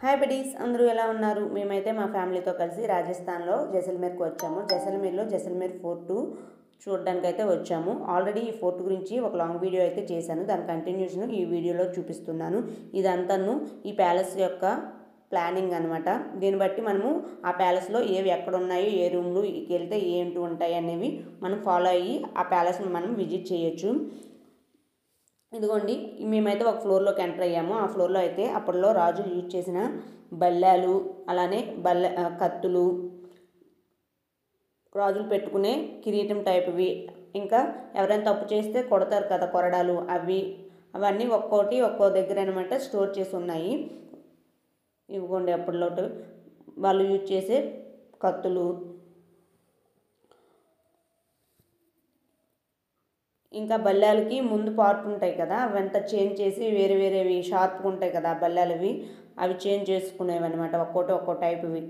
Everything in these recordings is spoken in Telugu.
హాయ్ బడీస్, అందరూ ఎలా ఉన్నారు? మేమైతే మా ఫ్యామిలీతో కలిసి రాజస్థాన్లో జైసల్మేర్కి వచ్చాము. జైసల్మేర్ ఫోర్ట్ చూడడానికి అయితే వచ్చాము. ఆల్రెడీ ఈ ఫోర్ట్ గురించి ఒక లాంగ్ వీడియో అయితే చేశాను. దాని కంటిన్యూషన్ ఈ వీడియోలో చూపిస్తున్నాను. ఇదంతాను ఈ ప్యాలెస్ యొక్క ప్లానింగ్ అనమాట. దీన్ని బట్టి మనము ఆ ప్యాలెస్లో ఏవి ఎక్కడ ఉన్నాయో, ఏ రూమ్లు వెళ్తే ఏంటి ఉంటాయి అనేవి మనం ఫాలో అయ్యి ఆ ప్యాలెస్ని మనం విజిట్ చేయొచ్చు. ఇదిగోండి, మేమైతే ఒక ఫ్లోర్లోకి ఎంటర్ అయ్యాము. ఆ ఫ్లోర్లో అయితే అప్పట్లో రాజులు యూజ్ చేసిన బల్లాలు, అలానే కత్తులు, రాజులు పెట్టుకునే కిరీటం టైప్వి, ఇంకా ఎవరైనా తప్పు చేస్తే కొడతారు కదా కొరడాలు, అవన్నీ ఒక్కోటి ఒక్కో దగ్గర అనమాట స్టోర్ చేసి ఉన్నాయి. ఇవ్వండి అప్పట్లో వాళ్ళు యూజ్ చేసే కత్తులు, ఇంకా బల్లాలకి ముందు పార్ట్ ఉంటాయి కదా, అవంతా చేంజ్ చేసి వేరే వేరేవి షార్ప్గా ఉంటాయి కదా బల్లాలవి, అవి చేంజ్ చేసుకునేవి అనమాట. ఒక్కో టైప్వి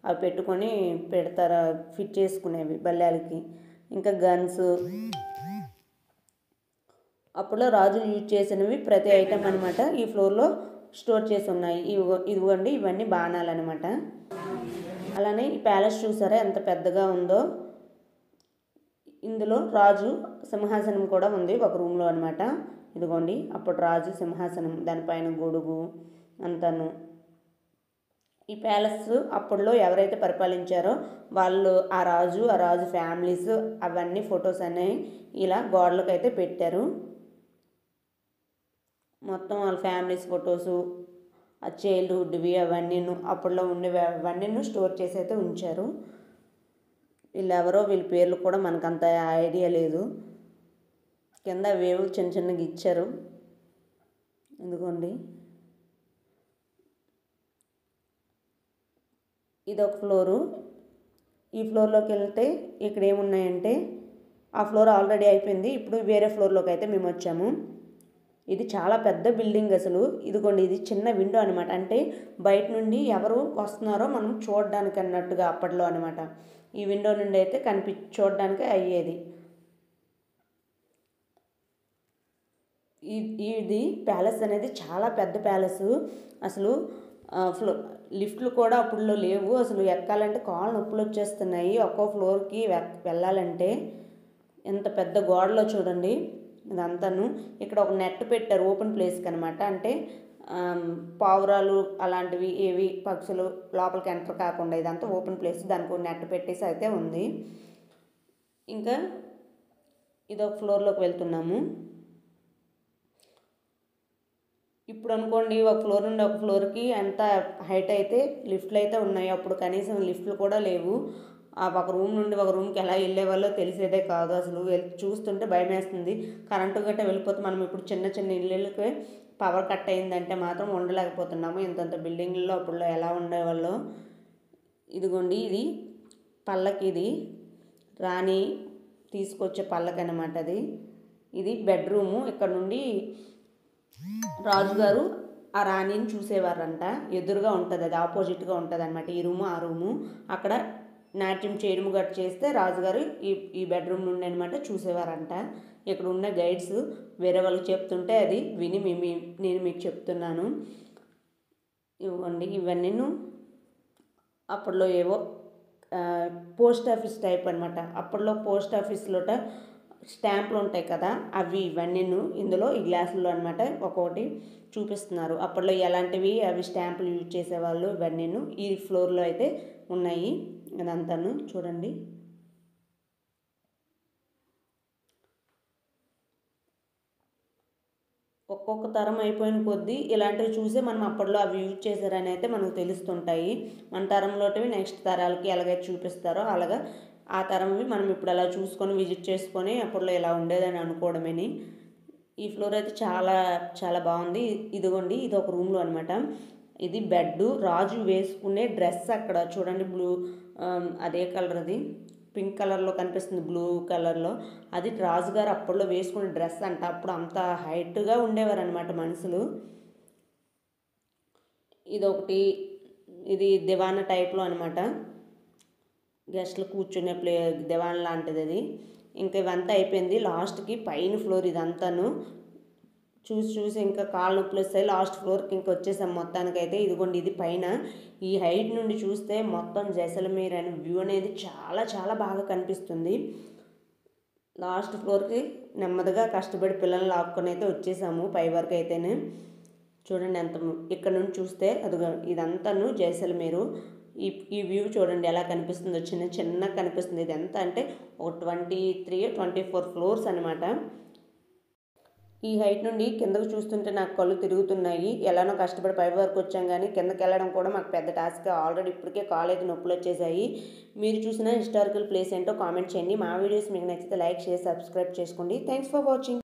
అవి పెట్టుకొని పెడతారు, ఫిట్ చేసుకునేవి బల్లాలకి. ఇంకా గన్స్, అప్పుడులో రాజులు యూజ్ చేసినవి ప్రతి ఐటమ్ అనమాట ఈ ఫ్లోర్లో స్టోర్ చేసి ఉన్నాయి. ఇదిగోండి, ఇవన్నీ బాణాలు అనమాట. అలానే ఈ ప్యాలెస్ చూసారా ఎంత పెద్దగా ఉందో. ఇందులో రాజు సింహాసనం కూడా ఉంది ఒక రూమ్లో అనమాట. ఇదిగోండి, అప్పుడు రాజు సింహాసనం, దానిపైన గొడుగు అంతాను. ఈ ప్యాలెస్ అప్పట్లో ఎవరైతే పరిపాలించారో వాళ్ళు, ఆ రాజు ఫ్యామిలీస్, అవన్నీ ఫొటోస్ అనేవి ఇలా గోడలకు అయితే పెట్టారు. మొత్తం వాళ్ళ ఫ్యామిలీస్ ఫొటోసు, ఆ చైల్డ్హుడ్వి అవన్నీ అప్పట్లో ఉండేవి అవన్నీ స్టోర్ చేసి అయితే ఉంచారు. వీళ్ళెవరో, వీళ్ళ పేర్లు కూడా మనకు అంత ఐడియా లేదు. కింద వేవ్ చిన్నగా ఇచ్చారు. ఇదిగోండి, ఇదొక ఫ్లోరు. ఈ ఫ్లోర్లోకి వెళ్తే ఇక్కడ ఏమున్నాయంటే, ఆ ఫ్లోర్ ఆల్రెడీ అయిపోయింది. ఇప్పుడు వేరే ఫ్లోర్లోకి అయితే మేము వచ్చాము. ఇది చాలా పెద్ద బిల్డింగ్ అసలు. ఇదిగోండి, ఇది చిన్న విండో అనమాట. అంటే బయట నుండి ఎవరు వస్తున్నారో మనం చూడడానికి అన్నట్టుగా అప్పట్లో అనమాట. ఈ విండో నుండి అయితే చూడడానికి అయ్యేది. ఇది ప్యాలెస్ అనేది చాలా పెద్ద ప్యాలెస్. అసలు లిఫ్ట్లు కూడా అప్పుడులో లేవు. అసలు ఎక్కాలంటే కాళ్ళు నొప్పులు వచ్చేస్తున్నాయి ఒక్కో ఫ్లోర్కి వెళ్ళాలంటే. ఎంత పెద్ద గోడలో చూడండి ఇదంతాను. ఇక్కడ ఒక నెట్ పెట్టారు ఓపెన్ ప్లేస్కి అనమాట. అంటే పావురాలు అలాంటివి ఏవి పక్షులు లోపలికి ఎంటర్ కాకుండా ఇదంతా ఓపెన్ ప్లేస్, దానికి నెట్ పెట్టేసి అయితే ఉంది. ఇంకా ఇదొక ఫ్లోర్లోకి వెళ్తున్నాము. ఇప్పుడు అనుకోండి, ఒక ఫ్లోర్ నుండి ఒక ఫ్లోర్కి ఎంత హైట్ అయితే లిఫ్ట్లు అయితే ఉన్నాయి. అప్పుడు కనీసం లిఫ్ట్లు కూడా లేవు. ఒక రూమ్ నుండి ఒక రూమ్కి ఎలా వెళ్ళేవాళ్ళో తెలిసేదే కాదు. అసలు చూస్తుంటే భయం వేస్తుంది. కరెంటు గట్ట వెళ్ళిపోతే మనం ఇప్పుడు చిన్న ఇళ్ళకి పవర్ కట్ అయిందంటే మాత్రం ఉండలేకపోతున్నాము. ఇంతంత బిల్డింగ్లలో అప్పుడులో ఎలా ఉండేవాళ్ళో. ఇదిగోండి, ఇది పల్లకి, ఇది రాణి తీసుకొచ్చే పల్లకి అనమాట. ఇది బెడ్రూము. ఇక్కడ నుండి రాజుగారు ఆ రాణిని చూసేవారంట. ఎదురుగా ఉంటుంది, అది ఆపోజిట్గా ఉంటుంది అనమాట. ఈ రూము ఆ రూము. అక్కడ నాట్యం చేయడం గట్టు చేస్తే రాజుగారు ఈ బెడ్రూమ్ నుండి అనమాట చూసేవారంట. ఇక్కడ ఉన్న గైడ్స్ వేరే వాళ్ళకి చెప్తుంటే అది విని నేను మీకు చెప్తున్నాను. ఇవ్వండి, ఇవన్నీ అప్పట్లో ఏవో పోస్ట్ ఆఫీస్ టైప్ అనమాట. అప్పట్లో పోస్ట్ ఆఫీస్లోట స్టాంపులు ఉంటాయి కదా, ఇవన్నీ ఇందులో ఈ గ్లాసుల్లో అనమాట ఒక్కొక్కటి చూపిస్తున్నారు. అప్పట్లో ఎలాంటివి అవి స్టాంపులు యూజ్ చేసేవాళ్ళు ఇవన్నీ ఈ ఫ్లోర్లో అయితే ఉన్నాయి. అదంతాను చూడండి. ఒక్కొక్క తరం అయిపోయిన కొద్దీ ఇలాంటివి చూసే మనం అప్పట్లో అవి యూజ్ చేశారని అయితే మనకు తెలుస్తుంటాయి. మన తరంలోటివి నెక్స్ట్ తరాలకి ఎలాగైతే చూపిస్తారో అలాగా ఆ తరంవి మనం ఇప్పుడు అలా చూసుకొని విజిట్ చేసుకొని అప్పట్లో ఇలా ఉండేదని అనుకోవడమేని. ఈ ఫ్లోర్ అయితే చాలా చాలా బాగుంది. ఇదిగోండి, ఇది ఒక రూమ్లో అనమాట. ఇది బెడ్, రాజు వేసుకునే డ్రెస్ అక్కడ చూడండి, బ్లూ, అదే కలర్, అది పింక్ కలర్లో కనిపిస్తుంది, బ్లూ కలర్లో. అది రాజుగారు అప్పట్లో వేసుకునే డ్రెస్ అంట. అప్పుడు అంత హైట్గా ఉండేవారు అనమాట మనుషులు. ఇదొకటి, ఇది దివానా టైప్లో అనమాట. గెస్ట్లు కూర్చునే దివాన్ లాంటిది అది. ఇంకా ఇవంతా అయిపోయింది. లాస్ట్కి పైన ఫ్లోర్ ఇదంతాను చూసి చూసి ఇంకా కాళ్ళు నొప్పులు వస్తాయి. లాస్ట్ ఫ్లోర్కి ఇంకా వచ్చేసాం మొత్తానికైతే. ఇదిగోండి ఇది పైన. ఈ హైట్ నుండి చూస్తే మొత్తం జైసల్మేర్ అనే వ్యూ అనేది చాలా చాలా బాగా కనిపిస్తుంది. లాస్ట్ ఫ్లోర్కి నెమ్మదిగా కష్టపడి పిల్లల్ని లాక్కొని అయితే వచ్చేసాము పై వరకు అయితేనే. చూడండి ఎంత ఇక్కడ నుండి చూస్తే అదిగో ఇదంతాను జైసల్మేరు. ఈ ఈ వ్యూ చూడండి ఎలా కనిపిస్తుందో, చిన్న చిన్నగా కనిపిస్తుంది. ఇది ఎంత అంటే ఒక 23-24 ఫ్లోర్స్ అనమాట. ఈ హైట్ నుండి కిందకు చూస్తుంటే నాకు కళ్ళు తిరుగుతున్నాయి. ఎలానో కష్టపడి పై వరకు వచ్చాం కానీ కిందకి వెళ్ళడం కూడా మాకు పెద్ద టాస్క్. ఆల్రెడీ ఇప్పటికే కాలు అయితే నొప్పులు వచ్చేసాయి. మీరు చూసిన హిస్టారికల్ ప్లేస్ ఏంటో కామెంట్ చేయండి. మా వీడియోస్ మీకు నచ్చితే లైక్, షేర్, సబ్స్క్రైబ్ చేసుకోండి. Thanks for watching.